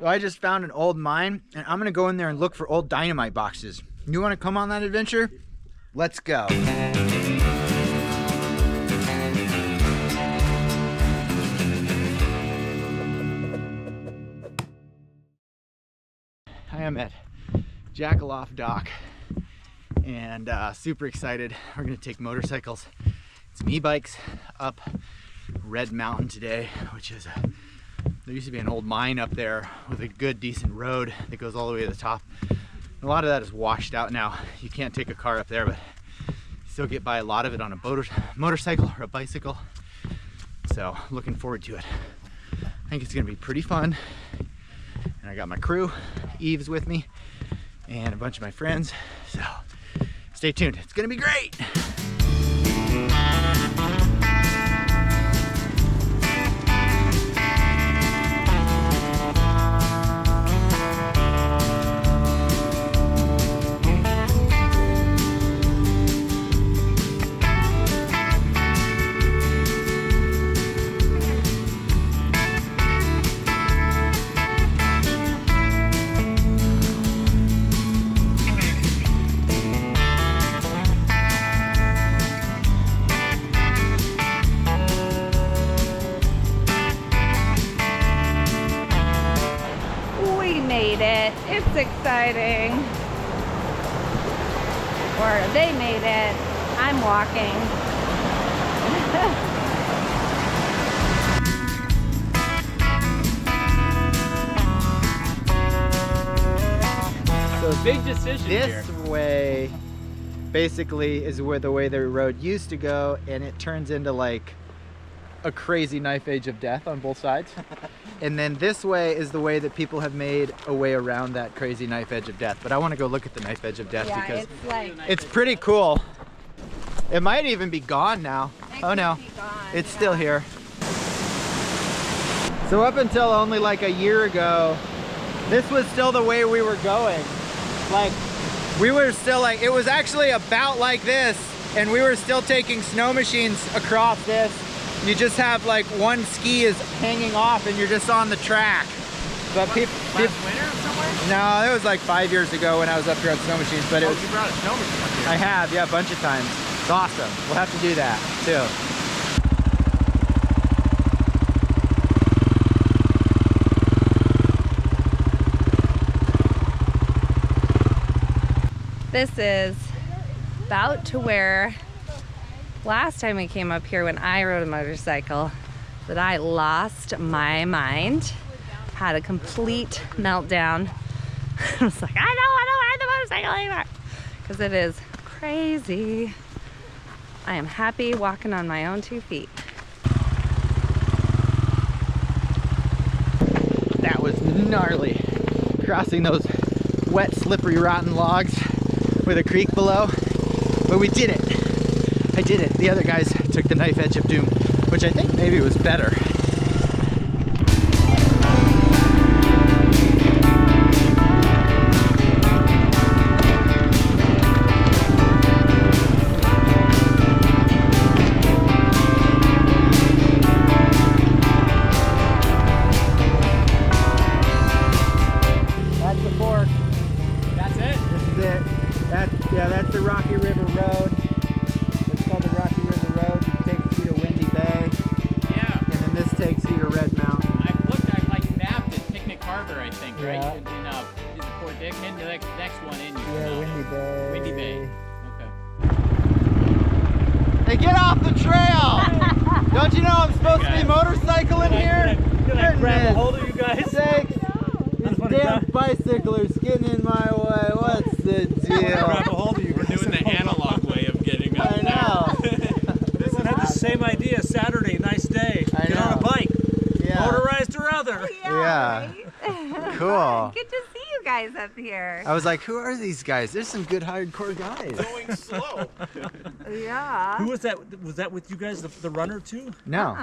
So I just found an old mine, and I'm gonna go in there and look for old dynamite boxes. You wanna come on that adventure? Let's go. I am at Jackaloff Dock, and super excited. We're gonna take motorcycles, some e-bikes up Red Mountain today, which is there used to be an old mine up there with a good decent road that goes all the way to the top. A lot of that is washed out now. You can't take a car up there, but you still get by a lot of it on a motorcycle or a bicycle. So looking forward to it. I think it's gonna be pretty fun. And I got my crew, Eve's with me, and a bunch of my friends. So stay tuned, it's gonna be great. It's exciting. Or they made it. I'm walking. So big decision here. This way basically is where the way the road used to go, and it turns into like a crazy knife edge of death on both sides. And then this way is the way that people have made a way around that crazy knife edge of death. But I want to go look at the knife edge of death because it's pretty cool. It might even be gone now. Oh no, it's still here. So up until only like a year ago, this was still the way we were going. Like we were still like, it was actually about like this, and we were still taking snow machines across this. You just have like one ski is hanging off and you're just on the track. But people, Last winter somewhere? No, it was like 5 years ago when I was up here on snow machines. But it was, you brought a snow machine up here. I have, yeah, a bunch of times. It's awesome. We'll have to do that too. This is about to where last time we came up here when I rode a motorcycle that I lost my mind, had a complete meltdown. I was like, I don't ride the motorcycle anymore because it is crazy. I am happy walking on my own 2 feet. That was gnarly. Crossing those wet, slippery, rotten logs with a creek below. But we did it. I did it. The other guys took the knife edge of doom, which I think maybe was better. That's the fork. That's it? This is it. That's the Rocky River Road. It's called the Rocky River Road. It takes you to Windy Bay. Yeah. And then this takes you to Red Mountain. I like mapped at Picnic Harbor, I think, right? Yeah. In is it Fort Dick? And the next one in. Yeah, Windy Bay. Windy Bay. Okay. Hey, get off the trail! Don't you know I'm supposed to be motorcycling here? Can I grab a hold of you guys? Sakes. These damn bicyclers getting in my way. What's the deal? Grab a hold of you. We're doing the analog way of getting up I know. This had the same idea. Saturday, nice day. I Get on a know. bike. Yeah. Motorized or other. Yeah. Right? Cool. Good to see you guys up here. I was like, who are these guys? There's some good hardcore guys. going slow. Yeah. Who was that? Was that with you guys, the runner too? No.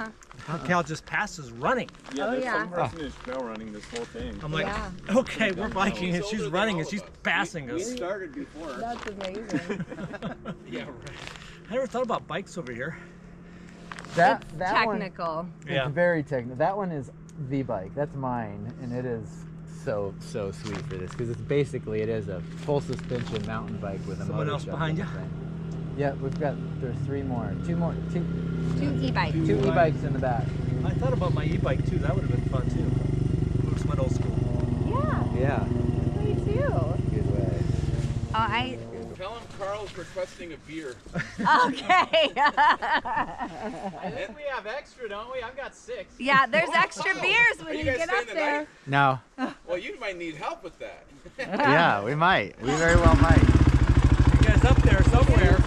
Cal just passes running. Yeah, Oh, there's yeah. some person who's trail running this whole thing. I'm like, Yeah. okay, we're biking and she's running and she's passing us. started before. That's amazing. Yeah, right. I never thought about bikes over here. That Technical. one, it's very technical. That one is the bike. That's mine, and it is so sweet for this because it is a full suspension mountain bike with a Someone else behind you? Yeah, there's two e-bikes. two e-bikes in the back. I thought about my e-bike too. That would have been fun too. Looks my old school. Yeah. Yeah. Me too. Good way. Oh, Tell him Carl's requesting a beer. Okay. I think we have extra, don't we? I've got 6. Yeah, there's extra beers when you guys get staying up the there. night? No. Well, you might need help with that. Yeah, we might. We very well might. You guys up there somewhere.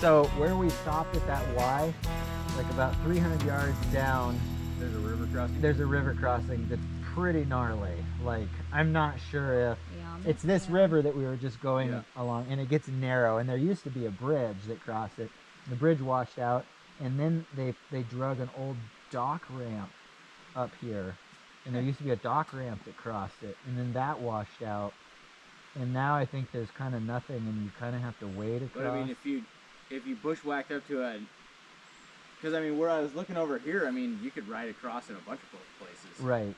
So where we stopped at that Y, like about 300 yards down, There's a river crossing. there's a river crossing that's pretty gnarly. Like, I'm not sure if it's this river that we were just going along, and it gets narrow, and there used to be a bridge that crossed it. The bridge washed out, and then they drug an old dock ramp up here, and there used to be a dock ramp that crossed it, and then that washed out, and now I think there's kind of nothing, and you kind of have to wade across. But I mean, if you bushwhacked up to a, because I mean, where I was looking over here, I mean, you could ride across in a bunch of places. Right.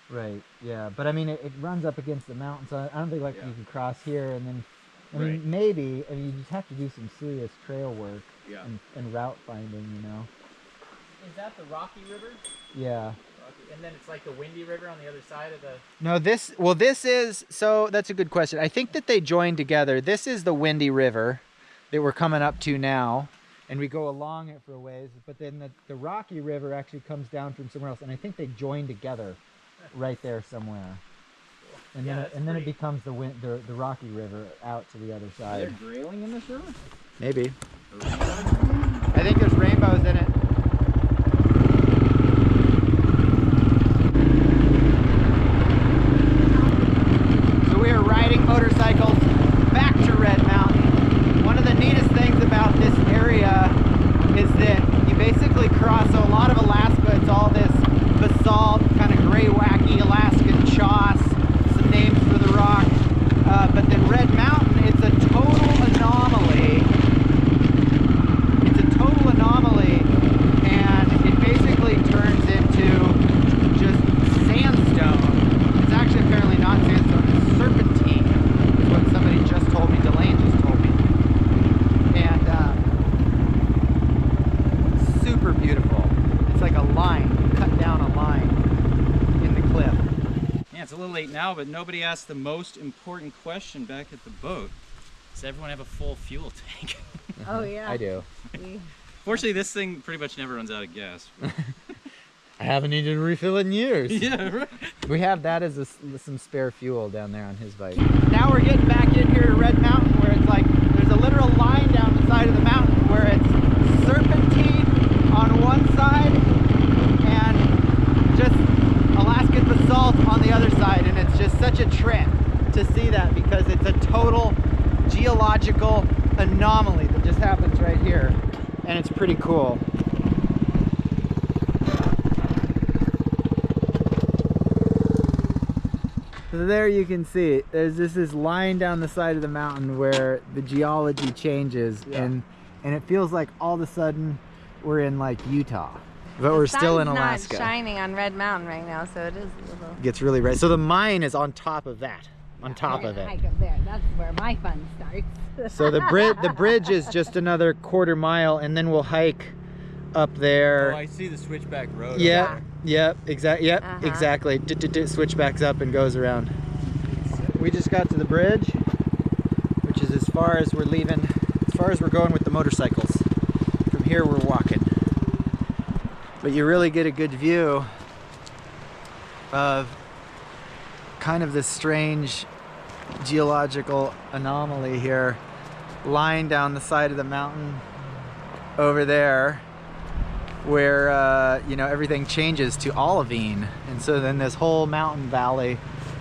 Right. Yeah. But I mean, it runs up against the mountain, so I don't think like you can cross here and then. I mean, maybe. I mean, you just have to do some serious trail work and route finding. You know. Is that the Rocky River? Yeah. And then it's like the Windy River on the other side of the. No, this is, so that's a good question. I think that they joined together. This is the Windy River that we're coming up to now, and we go along it for a ways, but then the Rocky River actually comes down from somewhere else, and I think they join together right there somewhere. And then it becomes the Rocky River out to the other Is side. there grayling in this river? Maybe. I think there's rainbows in it. We are riding motorcycles back to Red Mountain. One of the neatest things about this area is that you basically cross, so a lot of Alaska, it's all this basalt, kind of gray, wacky Alaskan choss, some names for the rock. But then Red Mountain, it's a total anomaly. It's a total anomaly, and it basically turns into just sandstone. It's actually apparently not sandstone, it's serpentine, is what somebody just told me, Delane just told me. And super beautiful. It's like a line, cut down a line in the cliff. Yeah, it's a little late now, but nobody asked the most important question back at the boat. Does everyone have a full fuel tank? Oh yeah. I do. Fortunately, this thing pretty much never runs out of gas. I haven't needed to refill it in years. Yeah, right. We have that as some spare fuel down there on his bike. Now we're getting back in here to Red Mountain, where it's like there's a literal line down the side of the mountain where it's serpentine on one side and just Alaskan basalt on the other side, and it's just such a trip to see that because it's a total geological anomaly that just happens right here, and it's pretty cool. So there you can see there's this line down the side of the mountain where the geology changes, and it feels like all of a sudden we're in like Utah, but we're still in Alaska. It's not shining on Red Mountain right now, so it is a little. It gets really red. So the mine is on top of that, on top of it. Hike up there. That's where my fun starts. So the bridge is just another quarter mile, and then we'll hike up there. Oh, I see the switchback road. Yeah. Yep, exactly. Yep, exactly. Switchbacks up and goes around. We just got to the bridge, which is as far as we're leaving, as far as we're going with the motorcycles. From here, we're walking. But you really get a good view of kind of this strange geological anomaly here, lying down the side of the mountain over there, where you know, everything changes to olivine, and so then this whole mountain valley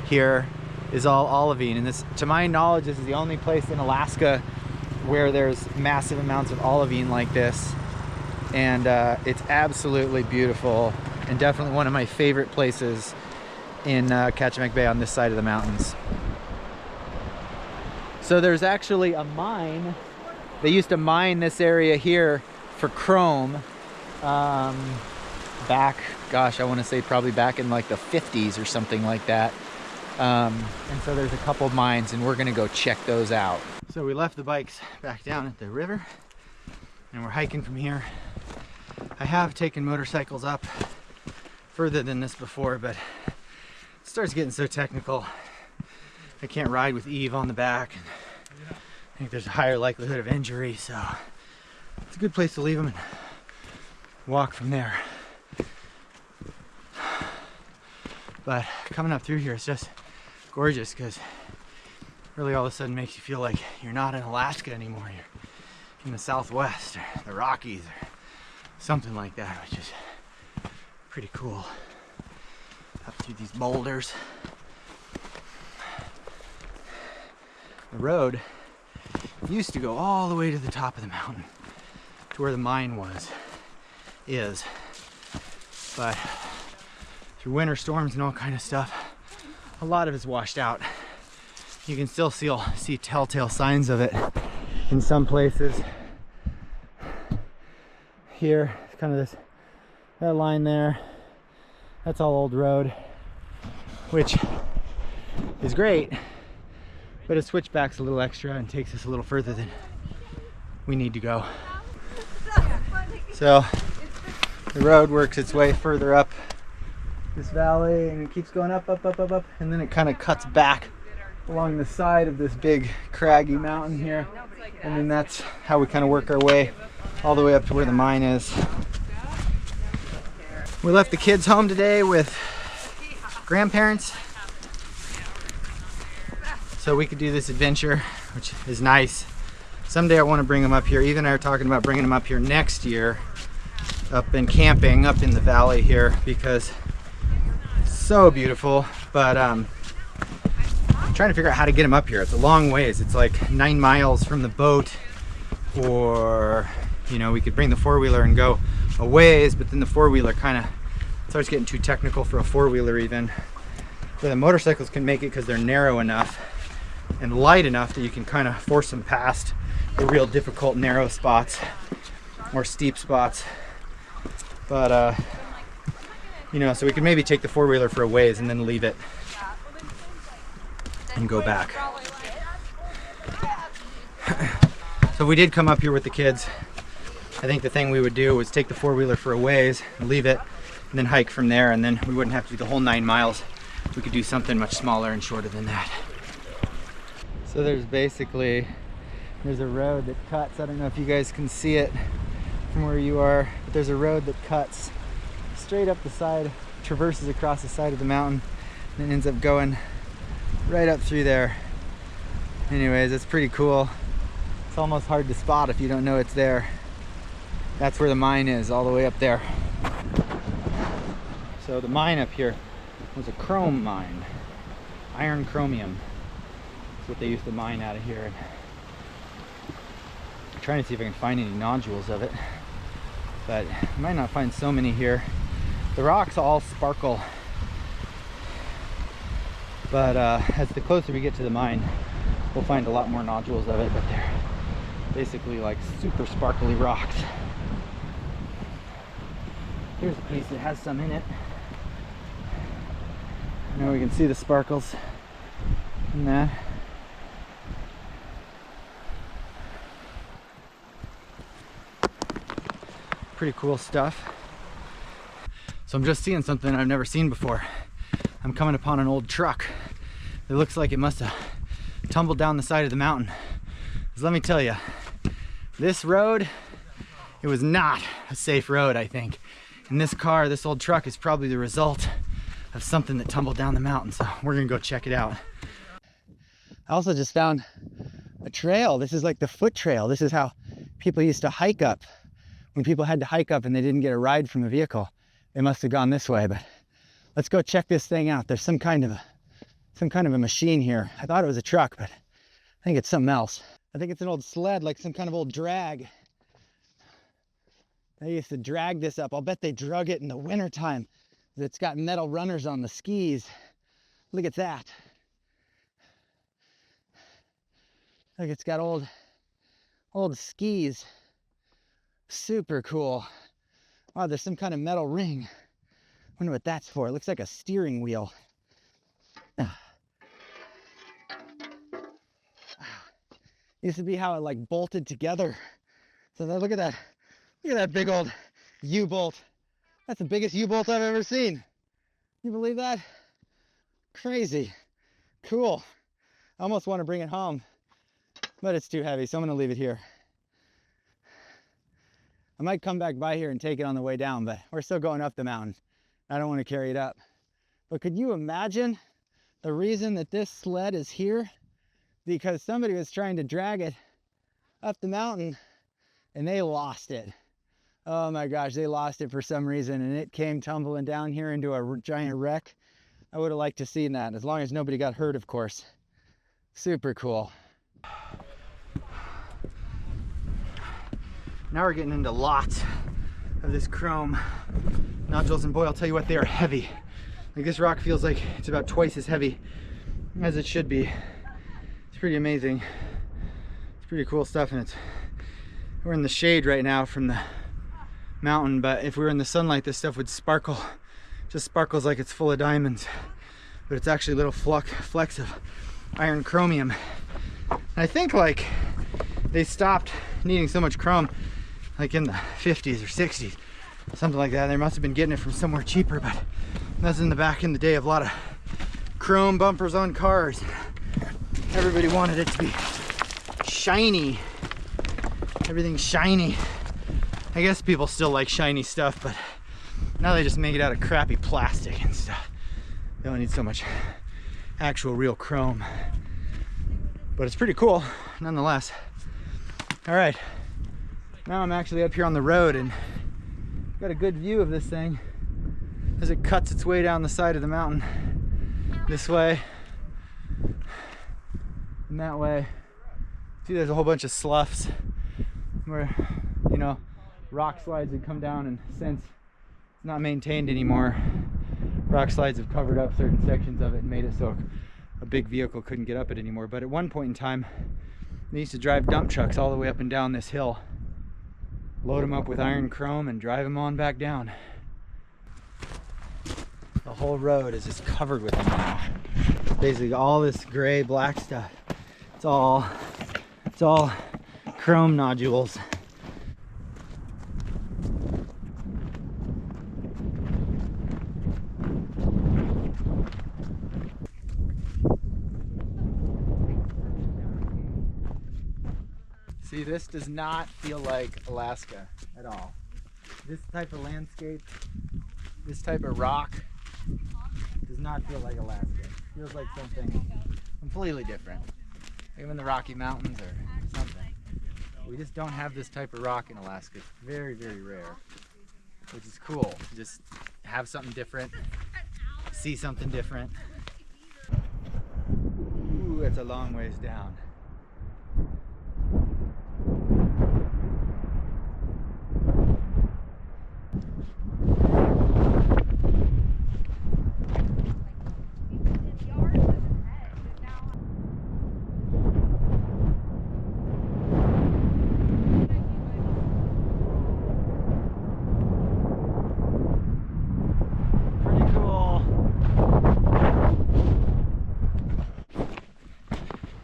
here is all olivine, and this, to my knowledge, this is the only place in Alaska where there's massive amounts of olivine like this, and it's absolutely beautiful and definitely one of my favorite places in Kachemak Bay on this side of the mountains. So there's actually a mine. They used to mine this area here for chrome back, gosh, I want to say probably back in like the 50s or something like that. And so there's a couple of mines and we're gonna go check those out. So we left the bikes back down at the river and we're hiking from here. I have taken motorcycles up further than this before, but it starts getting so technical. I can't ride with Eve on the back. And I think there's a higher likelihood of injury, so it's a good place to leave them and walk from there. But coming up through here is just gorgeous because really all of a sudden makes you feel like you're not in Alaska anymore. You're in the Southwest or the Rockies or something like that, which is pretty cool. Up through these boulders. The road used to go all the way to the top of the mountain to where the mine is. But through winter storms and all kind of stuff, a lot of it's washed out. You can still see telltale signs of it in some places. Here, it's kind of that line there. That's all old road, which is great, but it switchbacks a little extra and takes us a little further than we need to go. So the road works its way further up this valley and it keeps going up, and then it kind of cuts back along the side of this big craggy mountain here, and then that's how we kind of work our way all the way up to where the mine is. We left the kids home today with grandparents so we could do this adventure, which is nice. Someday I want to bring them up here. Eve and I are talking about bringing them up here next year, up and camping up in the valley here, because it's so beautiful. But I'm trying to figure out how to get them up here. It's a long ways. It's like 9 miles from the boat, or you know, we could bring the four-wheeler and go a ways, but then the four-wheeler kind of starts getting too technical for a four-wheeler even. But the motorcycles can make it because they're narrow enough and light enough that you can kind of force them past the real difficult narrow spots or steep spots. But you know, so we could maybe take the four-wheeler for a ways and then leave it and go back. So we did come up here with the kids. I think the thing we would do was take the four-wheeler for a ways, leave it, and then hike from there, and then we wouldn't have to do the whole 9 miles. We could do something much smaller and shorter than that. So there's a road that cuts. I don't know if you guys can see it from where you are, but there's a road that cuts straight up the side, traverses across the side of the mountain, and ends up going right up through there. Anyways, it's pretty cool. It's almost hard to spot if you don't know it's there. That's where the mine is, all the way up there. So the mine up here was a chrome mine, iron chromium. That's what they used to mine out of here. I'm trying to see if I can find any nodules of it, but I might not find so many here. The rocks all sparkle, but as the closer we get to the mine, we'll find a lot more nodules of it, but they're basically like super sparkly rocks. Here's a piece that has some in it. Now we can see the sparkles in that. Pretty cool stuff. So I'm just seeing something I've never seen before. I'm coming upon an old truck. It looks like it must have tumbled down the side of the mountain. 'Cause let me tell you, this road, it was not a safe road, I think. And this car, this old truck, is probably the result of something that tumbled down the mountain. So we're gonna go check it out. I also just found a trail. This is like the foot trail. This is how people used to hike up. When people had to hike up and they didn't get a ride from a vehicle, they must have gone this way. But let's go check this thing out. There's some kind of a machine here. I thought it was a truck, but I think it's something else. I think it's an old sled, like some kind of old drag. They used to drag this up. I'll bet they drug it in the wintertime. It's got metal runners on the skis. Look at that. Look, it's got old skis. Super cool. Wow, there's some kind of metal ring. Wonder what that's for. It looks like a steering wheel. Used to be how it like bolted together. So now look at that. Look at that big old U-bolt. That's the biggest U-bolt I've ever seen. You believe that? Crazy. Cool. I almost want to bring it home, but it's too heavy, so I'm gonna leave it here. I might come back by here and take it on the way down, but we're still going up the mountain. I don't want to carry it up. But could you imagine the reason that this sled is here? Because somebody was trying to drag it up the mountain and they lost it. Oh my gosh, they lost it for some reason and it came tumbling down here into a giant wreck. I would have liked to see that, as long as nobody got hurt, of course. Super cool. Now we're getting into lots of this chrome nodules, and boy, I'll tell you what, they are heavy. Like, this rock feels like it's about twice as heavy as it should be. It's pretty amazing. It's pretty cool stuff, and we're in the shade right now from the mountain, but if we were in the sunlight, this stuff would sparkle. Just sparkles like it's full of diamonds, but it's actually little flecks of iron chromium. And I think like they stopped needing so much chrome like in the 50s or 60s, something like that. They must have been getting it from somewhere cheaper, but that's in the back in the day of a lot of chrome bumpers on cars. Everybody wanted it to be shiny. Everything's shiny. I guess people still like shiny stuff, but now they just make it out of crappy plastic and stuff. They don't need so much actual real chrome. But it's pretty cool nonetheless. All right, now I'm actually up here on the road and got a good view of this thing as it cuts its way down the side of the mountain this way and that way. See, there's a whole bunch of sloughs where, you know, rock slides had come down, and since it's not maintained anymore, rock slides have covered up certain sections of it and made it so a big vehicle couldn't get up it anymore. But at one point in time, they used to drive dump trucks all the way up and down this hill, load them up with iron chrome and drive them on back down. The whole road is just covered with them now. Basically all this gray black stuff, it's all chrome nodules. See, this does not feel like Alaska at all. This type of landscape, this type of rock, does not feel like Alaska. It feels like something completely different. Even the Rocky Mountains or something. We just don't have this type of rock in Alaska. It's very, very rare, which is cool. Just have something different, see something different. Ooh, it's a long ways down.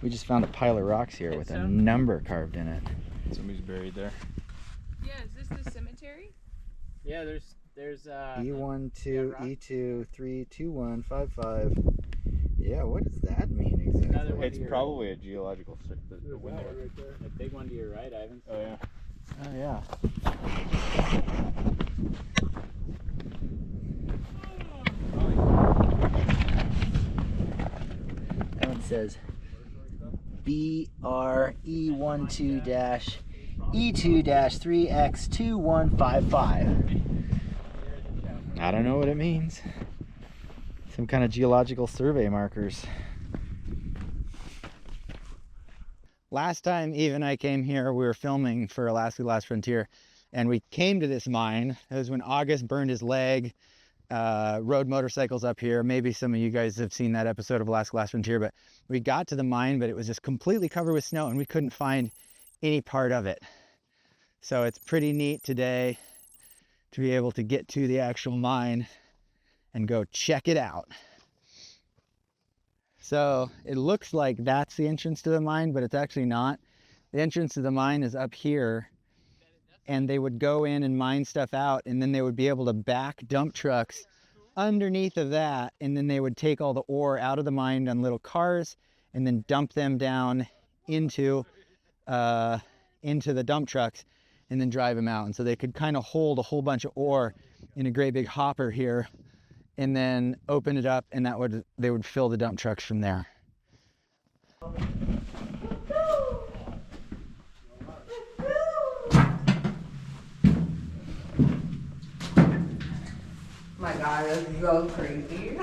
We just found a pile of rocks here with a number carved in it. Somebody's buried there. Yeah, is this the cemetery? Yeah, there's E12, E2, 32155. Yeah, what does that mean exactly? It's probably a geological the window. Right there. A big one to your right, Ivan. Oh yeah. Oh yeah. That one says BRE12-E2-3X2155. I don't know what it means. Some kind of geological survey markers. Last time Eve and I came here, we were filming for Alaska Last Frontier, and we came to this mine. It was when August burned his leg. rode motorcycles up here. Maybe some of you guys have seen that episode of Last Frontier, but we got to the mine, but it was just completely covered with snow and we couldn't find any part of it. So it's pretty neat today to be able to get to the actual mine and go check it out. So it looks like that's the entrance to the mine, but it's actually not. The entrance to the mine is up here, and they would go in and mine stuff out, and then they would be able to back dump trucks underneath of that, and then they would take all the ore out of the mine on little cars and then dump them down into the dump trucks and then drive them out. And so they could kind of hold a whole bunch of ore in a great big hopper here and then open it up, and they would fill the dump trucks from there. My God, it's so creepy.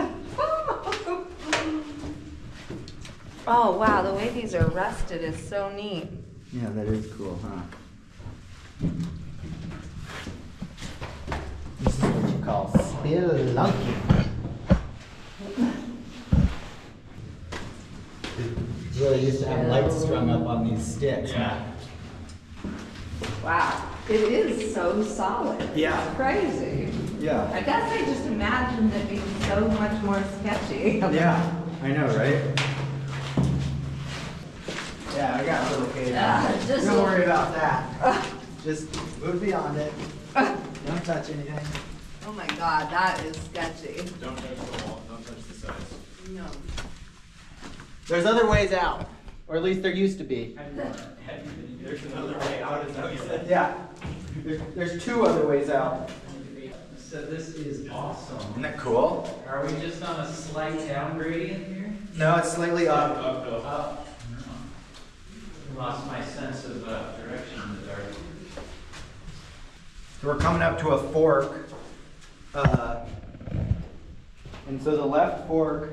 Oh wow, the way these are rusted is so neat. Yeah, that is cool, huh? This is what you call spelunking. Really used to have lights strung up on these sticks. Yeah. Wow, it is so solid. Yeah. It's crazy. Yeah. I guess I just imagined it being so much more sketchy. Yeah, I know, right? Yeah, I got a little cave. Just Don't worry about that. Just move beyond it. Don't touch anything. Oh my God, that is sketchy. Don't touch the wall. Don't touch the sides. No. There's other ways out, or at least there used to be. There's another way out, is that what you said? Yeah, there's two other ways out. So this is awesome. Isn't that cool? Are we just on a slight down gradient here? No, it's slightly up. Up. Lost my sense of direction in the dark. So we're coming up to a fork. And so the left fork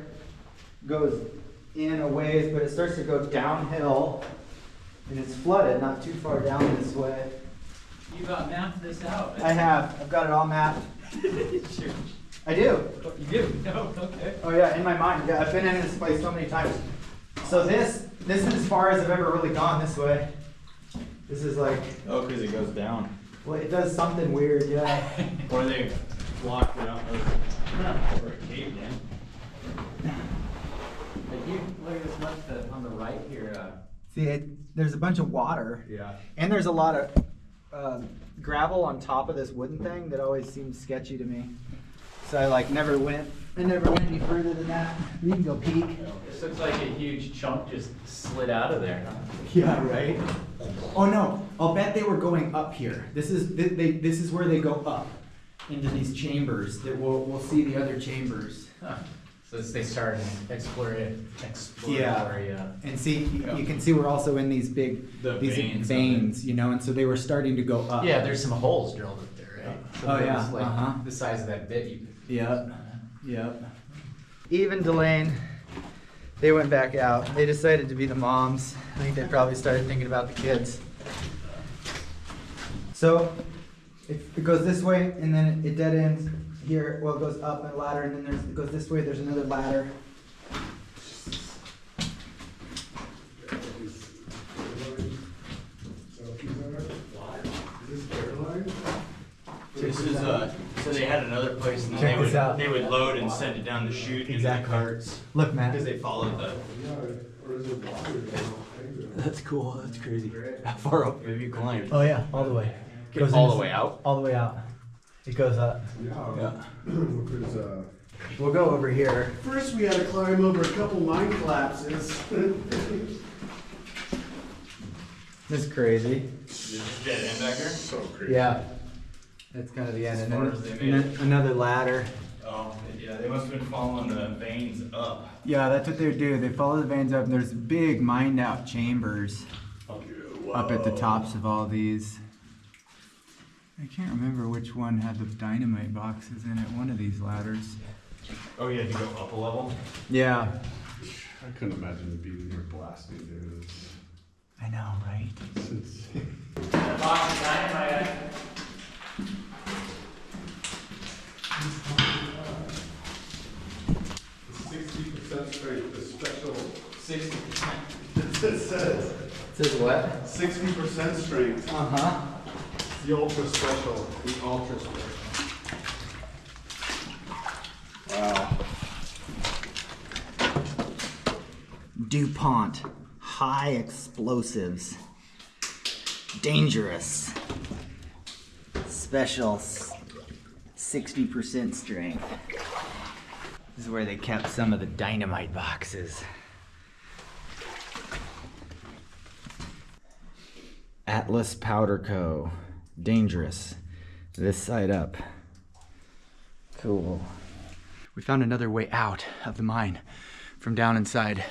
goes in a ways, but it starts to go downhill. And it's flooded, not too far down this way. You've mapped this out. I have. I've got it all mapped. Sure. I do. You do? No, okay. Oh yeah, in my mind. Yeah, I've been in this place so many times. So this is as far as I've ever really gone this way. This is like, Oh, because it goes down. well, it does something weird, yeah. Or they blocked it out, or it caved in. But you look at this much on the right here. See, there's a bunch of water. Yeah. And there's a lot of gravel on top of this wooden thing that always seems sketchy to me. So I never went any further than that. You can go peek. This looks like a huge chunk just slid out of there. Yeah, right? Oh no, I'll bet they were going up here. This is where they go up into these chambers that we'll see the other chambers. Huh. So they started exploratory. And see, you can see we're also in these big The veins, you know, and so they were starting to go up. Yeah, there's some holes drilled up there, right? So Oh, it yeah, was like uh-huh. the size of that bit you. Yep. Eve and Delane, they went back out. They decided to be the moms. I think they probably started thinking about the kids. So it goes this way, and then it dead ends here. Well, it goes up a ladder, and then it goes this way. There's another ladder. This is so they had another place, and Check this out. they would load and send it down the chute into the carts Look, man. because they followed the. That's cool. That's crazy. How far up have you climbed? Oh yeah, all the way. Goes All into- the way out. All the way out. It goes up. Yeah. Because We'll go over here. first we had to climb over a couple mine collapses. This is crazy. Dead end back here. So crazy. Yeah. That's kind of the end. As And far then, as they and made then another ladder. Oh, yeah. They must have been following the veins up. Yeah, that's what they would do. They follow the veins up, and there's big mined out chambers up at the tops of all these. I can't remember which one had the dynamite boxes in it. One of these ladders. Oh, you had to go up a level. Yeah. I couldn't imagine being here blasting, dude. I know, right? It's Box of dynamite. strength, the special 60%. it says. It says what? 60% strength. Uh-huh. The ultra special. The ultra special. Wow. DuPont. High explosives. Dangerous. Special 60% strength. This is where they kept some of the dynamite boxes. Atlas Powder Co. Dangerous. This side up. Cool. We found another way out of the mine from down inside.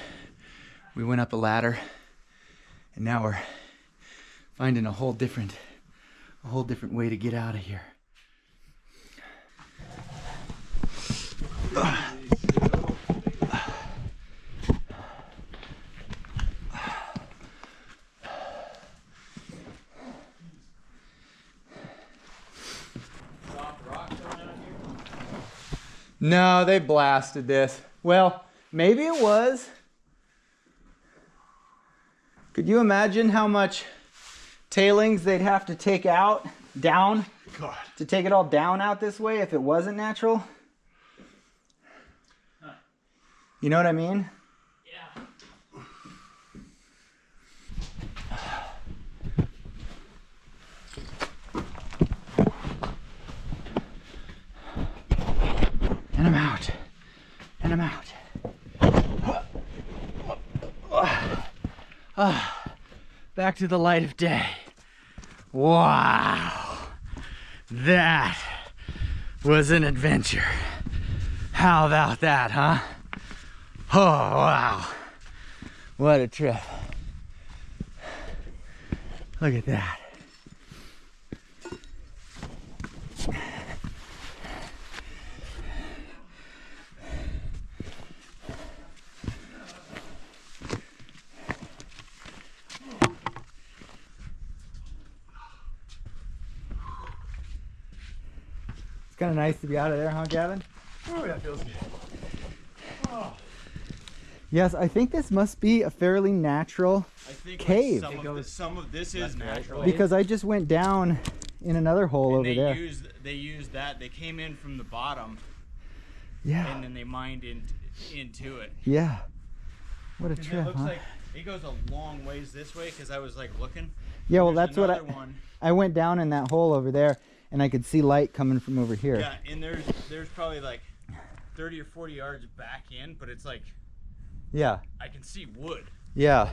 We went up a ladder and now we're finding a whole different way to get out of here. No, they blasted this. Well, maybe it was. Could you imagine how much tailings they'd have to take out, down, God. to take it all down out this way if it wasn't natural? You know what I mean? Yeah. And I'm out. And I'm out. Back to the light of day. Wow. That was an adventure. How about that, huh? Oh, wow. What a trip. Look at that. It's kind of nice to be out of there, huh, Gavin? Oh, that feels good. Oh. Yes, I think this must be a fairly natural I think cave. Like some of this is natural. Because I just went down in another hole over there. They used that. They came in from the bottom, Yeah. and then they mined into it. Yeah. What a 'Cause trip, it looks huh? like it goes a long ways this way. Because I was like looking. Yeah, well, There's that's what another one. I went down in that hole over there, and I could see light coming from over here. Yeah, and there's probably like 30 or 40 yards back in, but it's like Yeah. I can see wood. Yeah.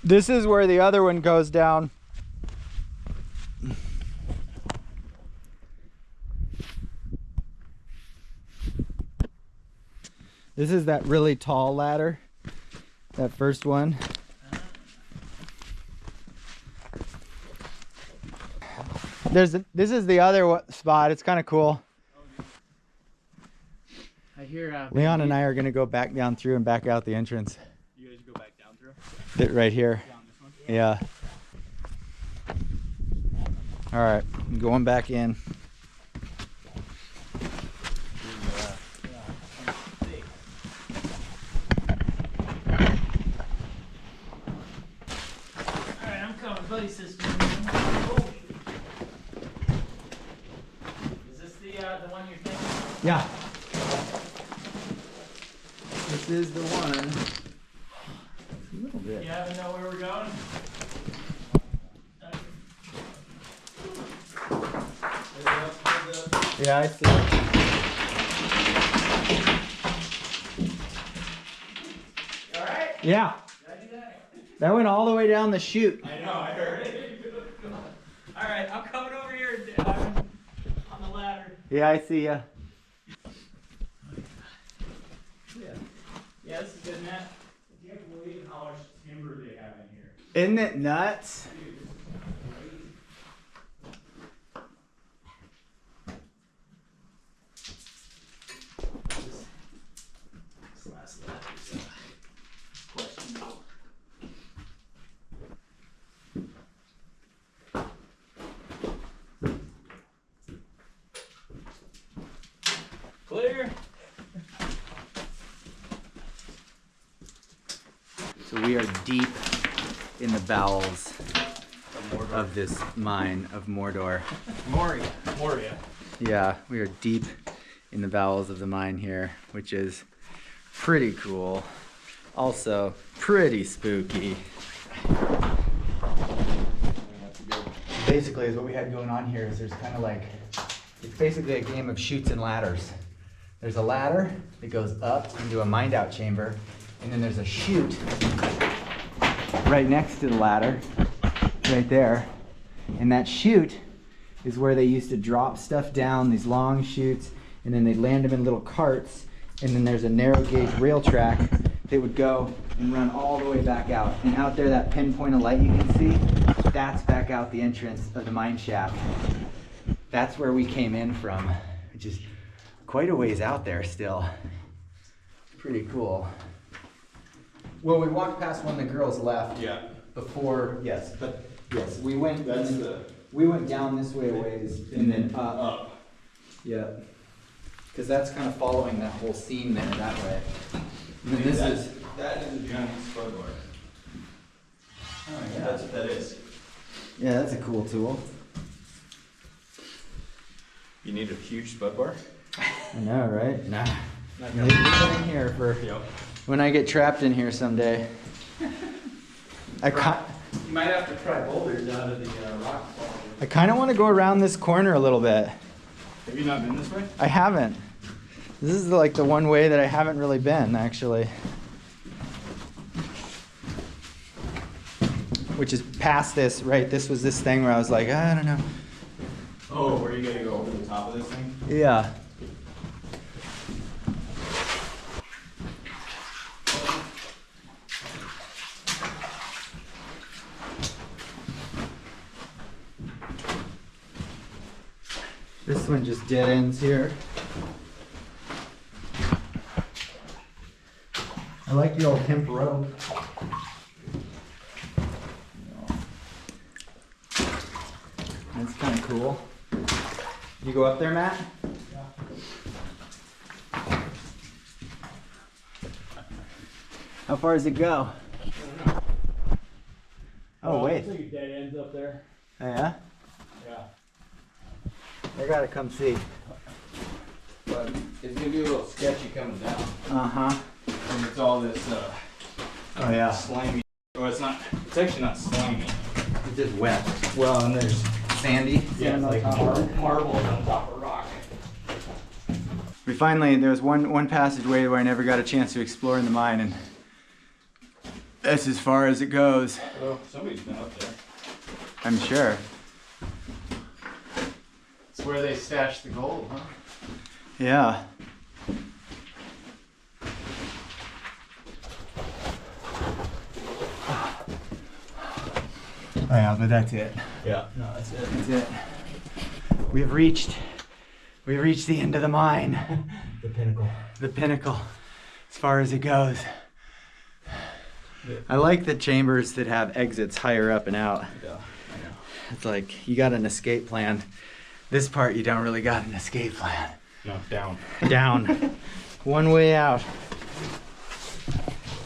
This is where the other one goes down. This is that really tall ladder. That first one. This is the other spot. It's kind of cool. I hear Leon and I are gonna go back down through and back out the entrance. You guys go back down through? Right here. Down this one? Yeah. All right, I'm going back in. Alright, I'm coming, buddy system. Is this the one you're thinking? Yeah. This is the one. A little bit. You haven't know where we're going? Yeah, I see. Alright? Yeah. That went all the way down the chute. I know, I heard it. Alright, I'm coming over here on the ladder. Yeah, I see ya. Yeah, this is good, Matt. You can't believe how much timber they have in here. Isn't it nuts? This last ladder is questionable. there. So we are deep in the bowels of this mine of Mordor. Moria. Yeah, we are deep in the bowels of the mine here, which is pretty cool. Also, pretty spooky. Basically, is what we had going on here is there's kind of like, it's basically a game of chutes and ladders. There's a ladder that goes up into a mined out chamber, and then there's a chute right next to the ladder, right there. And that chute is where they used to drop stuff down, these long chutes, and then they'd land them in little carts, and then there's a narrow gauge rail track that would go and run all the way back out. And out there, that pinpoint of light you can see, that's back out the entrance of the mine shaft. That's where we came in from, which is quite a ways out there still. Pretty cool. Well, we walked past when the girls left. Yeah. Before, yes, but yes, we went. That's the. We went down this way a ways and then up. Up. Yeah. Because that's kind of following that whole scene there that way. And then this is. That is a giant spud bar. Oh yeah. That's what that is. Yeah, that's a cool tool. You need a huge spud bar? I know, right? Nah. Maybe put in here for when I get trapped in here someday. You might have to try boulders out of the rock wall. I kind of want to go around this corner a little bit. Have you not been this way? I haven't. This is like the one way that I haven't really been, actually. Which is past this, right? This was this thing where I was like, I don't know. Oh, where are you gonna go over the top of this thing? Yeah. This one just dead ends here. I like the old hemp rope. That's kind of cool. You go up there, Matt? Yeah. How far does it go? Oh, wait. Looks like it dead ends up there. Oh, yeah? Yeah. I gotta come see. But it's gonna be a little sketchy coming down. Uh-huh. And it's all this Oh, yeah. slimy. Well, it's not. It's actually not slimy. It's just wet. Well, and there's Sandy. yeah, Sand it's on like top of it. marble on top of rock. We finally, there was one passageway where I never got a chance to explore in the mine, and that's as far as it goes. Oh, somebody's been up there. I'm sure. It's where they stashed the gold, huh? Yeah. Oh yeah, but that's it. Yeah. No, that's it. That's it. We've reached the end of the mine. The pinnacle. The pinnacle, as far as it goes. I like the chambers that have exits higher up and out. Yeah, I know. It's like you got an escape plan. This part you don't really got an escape plan. No, down. Down. One way out.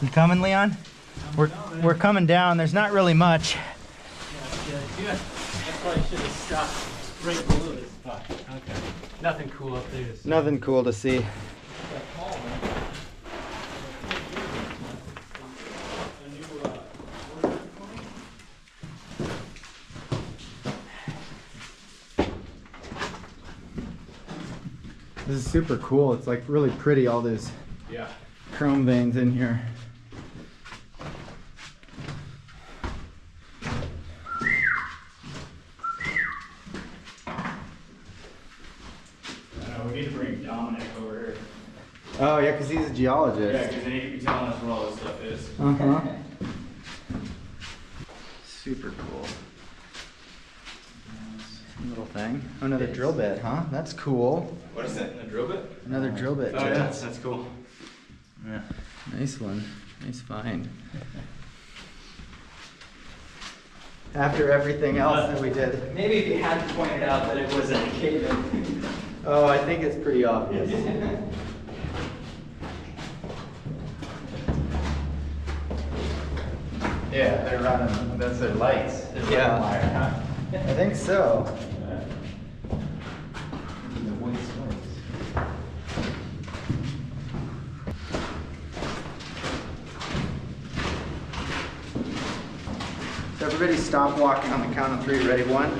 You coming, Leon? We're coming down. There's not really much. Yeah. I probably should have stopped right below this spot. Okay. Nothing cool up there to see. Nothing cool to see. This is super cool. It's like really pretty, all those Yeah. chrome veins in here. We need to bring Dominic over here. Oh yeah, because he's a Yeah, geologist. because they need to be telling us where all this stuff is. Uh-huh. Super cool. Little thing. Oh, another drill bit, huh? That's cool. What is that? A drill bit? Another drill bit. Oh, too. yeah, that's cool. Yeah. Nice one. Nice find. After everything else that we did. Maybe if you hadn't pointed out that it was a cave-in. Oh, I think it's pretty obvious. Yeah, they're running, that's their lights. They're running Yeah. wire, huh? I think so. The wood splits. So everybody stop walking on the count of 3. Ready? 1,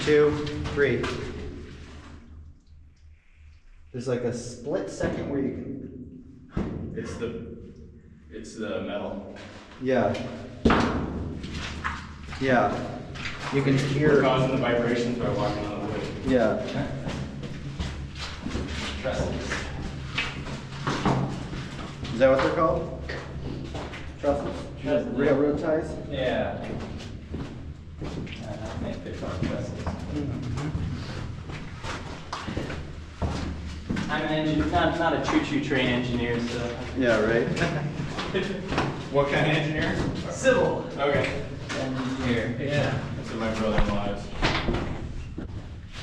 2, 3. There's like a split second where you can. It's the metal. Yeah. Yeah. You can We're hear. causing the vibrations by walking on the wood. Yeah. Trestles. Is that what they're called? Trestles? Trestles. Railroad ties? Yeah. I think they're called trestles. I'm an engineer, not a choo-choo train engineer, so. Yeah, right. What kind of engineer? Civil Okay. engineer. Yeah. That's what my brother-in-law is.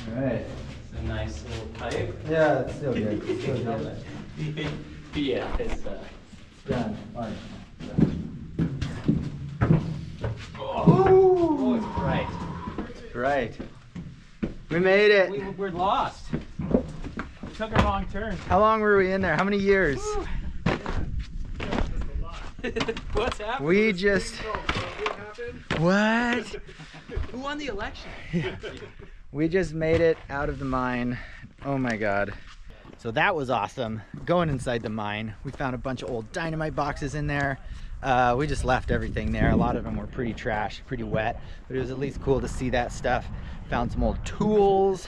Alright. It's a nice little pipe. Yeah, it's still good. It's still good. Yeah, it's Done. Fine. oh, it's bright. Right. We made it. We're lost. We took a wrong turn. How long were we in there? How many years? What's happening? We just. What? Who won the election? We just made it out of the mine. Oh my god. So that was awesome. Going inside the mine, we found a bunch of old dynamite boxes in there. We just left everything there. A lot of them were pretty trash, pretty wet, but it was at least cool to see that stuff. Found some old tools,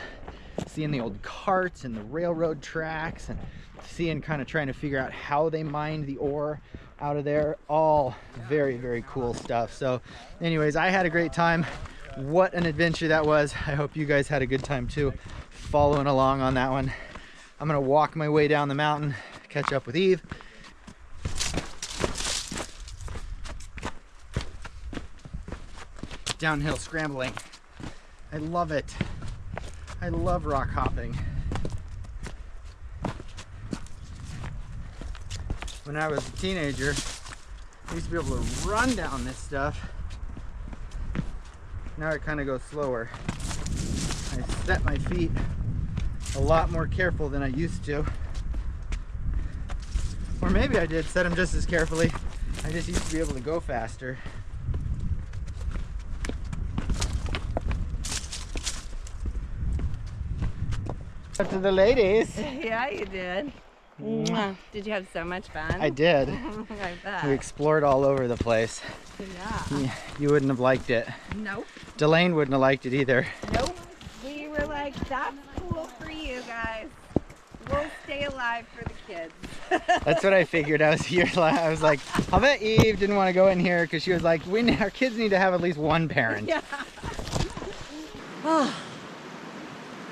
seeing the old carts and the railroad tracks, and seeing, kind of trying to figure out how they mined the ore out of there. All very, very cool stuff. So anyways, I had a great time. What an adventure that was. I hope you guys had a good time too, following along on that one. I'm gonna walk my way down the mountain, catch up with Eve. Downhill scrambling. I love it. I love rock hopping. When I was a teenager, I used to be able to run down this stuff. Now I kind of go slower. I set my feet a lot more careful than I used to. Or maybe I did set them just as carefully. I just used to be able to go faster. Up to the ladies. Yeah, you did. Mwah. Did you have so much fun? I did. I bet. We explored all over the place. Yeah. You wouldn't have liked it. Nope. Delane wouldn't have liked it either. Nope. We were like, that's cool for you guys. We'll stay alive for the kids. That's what I figured. I was like, I'll bet Eve didn't want to go in here because she was like, our kids need to have at least one parent. Yeah. Oh.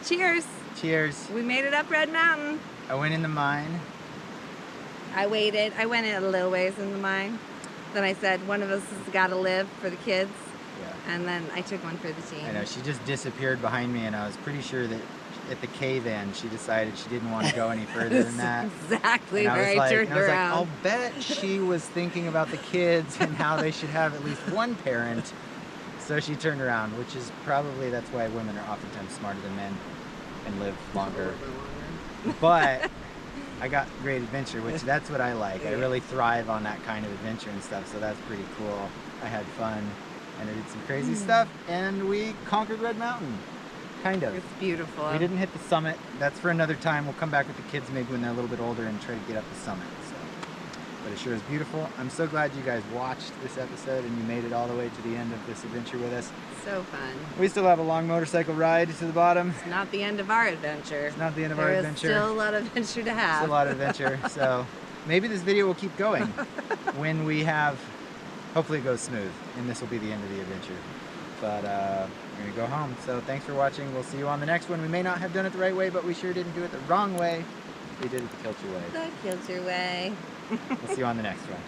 Cheers. Cheers. We made it up Red Mountain. I went in the mine. I waited. I went in a little ways in the mine. Then I said, one of us has got to live for the kids. Yeah. And then I took one for the team. I know, she just disappeared behind me, and I was pretty sure that at the cave-in she decided she didn't want to go any further than that. Exactly And where I turned around. I'll bet she was thinking about the kids and how they should have at least one parent. So she turned around, which is probably, that's why women are oftentimes smarter than men and live longer. But I got great adventure, which that's what I like. I really thrive on that kind of adventure and stuff, so that's pretty cool. I had fun, and I did some crazy stuff, and we conquered Red Mountain. Kind of. It's beautiful. We didn't hit the summit. That's for another time. We'll come back with the kids maybe when they're a little bit older and try to get up the summit. So. But it sure is beautiful. I'm so glad you guys watched this episode and you made it all the way to the end of this adventure with us. So fun. We still have a long motorcycle ride to the bottom. It's not the end of our adventure. It's not the end of our adventure. There is still a lot of adventure to have. It's a lot of adventure. So maybe this video will keep going when we have, hopefully it goes smooth and this will be the end of the adventure. But we're gonna go home. So thanks for watching. We'll see you on the next one. We may not have done it the right way, but we sure didn't do it the wrong way. We did it the Kilcher way. The Kilcher way. We'll see you on the next one.